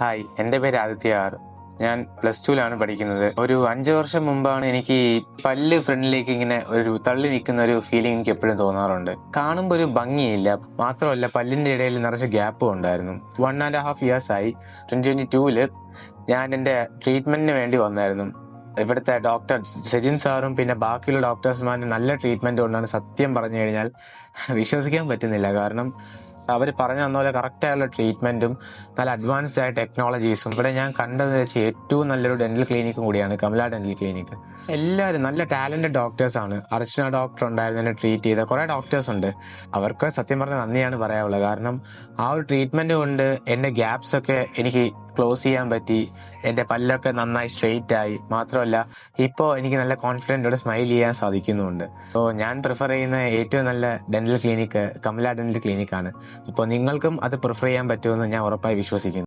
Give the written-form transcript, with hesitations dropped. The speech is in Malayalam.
ഹായ്, എൻ്റെ പേര് ആദിത്യ ആർ. ഞാൻ +2-ലാണ് പഠിക്കുന്നത്. ഒരു 5 വർഷം മുമ്പാണ് എനിക്ക് ഈ പല്ല് ഫ്രണ്ടിലേക്ക് ഇങ്ങനെ ഒരു തള്ളി നിൽക്കുന്ന ഒരു ഫീലിംഗ് എനിക്ക് എപ്പോഴും തോന്നാറുണ്ട്. കാണുമ്പോൾ ഒരു ഭംഗിയില്ല. മാത്രമല്ല പല്ലിൻ്റെ ഇടയിൽ നിറച്ച് ഗ്യാപ്പും ഉണ്ടായിരുന്നു. 1.5 years ആയി. 2022-ല് ഞാൻ എൻ്റെ ട്രീറ്റ്മെൻറ്റിന് വേണ്ടി വന്നായിരുന്നു. ഇവിടുത്തെ ഡോക്ടർ സെജിൻ സാറും പിന്നെ ബാക്കിയുള്ള ഡോക്ടേഴ്സ്മാരും നല്ല ട്രീറ്റ്മെൻറ്റ് കൊണ്ടാണ്. സത്യം പറഞ്ഞു കഴിഞ്ഞാൽ വിശ്വസിക്കാൻ പറ്റുന്നില്ല. കാരണം അവർ പറഞ്ഞു തന്ന പോലെ കറക്റ്റായുള്ള ട്രീറ്റ്മെൻറ്റും നല്ല അഡ്വാൻസ്ഡ് ആയ ടെക്നോളജീസും. ഇവിടെ ഞാൻ കണ്ടത് വെച്ച് ഏറ്റവും നല്ലൊരു ഡെന്റൽ ക്ലിനിക്കും കൂടിയാണ് കമല ഡെന്റൽ ക്ലിനിക്ക്. എല്ലാവരും നല്ല ടാലന്റഡ് ഡോക്ടേഴ്സാണ്. അർച്ചന ഡോക്ടർ ഉണ്ടായിരുന്നു എന്നെ ട്രീറ്റ് ചെയ്ത. കുറേ ഡോക്ടേഴ്സ് ഉണ്ട്. അവർക്ക് സത്യം പറഞ്ഞാൽ നന്ദിയാണ് പറയാനുള്ളത്. കാരണം ആ ഒരു ട്രീറ്റ്മെൻറ്റ് കൊണ്ട് എൻ്റെ ഗ്യാപ്സ് ഒക്കെ എനിക്ക് ക്ലോസ് ചെയ്യാൻ പറ്റി. എൻ്റെ പല്ലൊക്കെ നന്നായി സ്ട്രെയിറ്റ് ആയി. മാത്രമല്ല ഇപ്പോൾ എനിക്ക് നല്ല കോൺഫിഡൻറ്റോടെ സ്മൈൽ ചെയ്യാൻ സാധിക്കുന്നുമുണ്ട്. അപ്പോൾ ഞാൻ പ്രിഫർ ചെയ്യുന്ന ഏറ്റവും നല്ല ഡെന്റൽ ക്ലിനിക്ക് കമല ഡെന്റൽ ക്ലിനിക്കാണ്. അപ്പോൾ നിങ്ങൾക്കും അത് പ്രിഫർ ചെയ്യാൻ പറ്റുമെന്ന് ഞാൻ ഉറപ്പായി വിശ്വസിക്കുന്നു.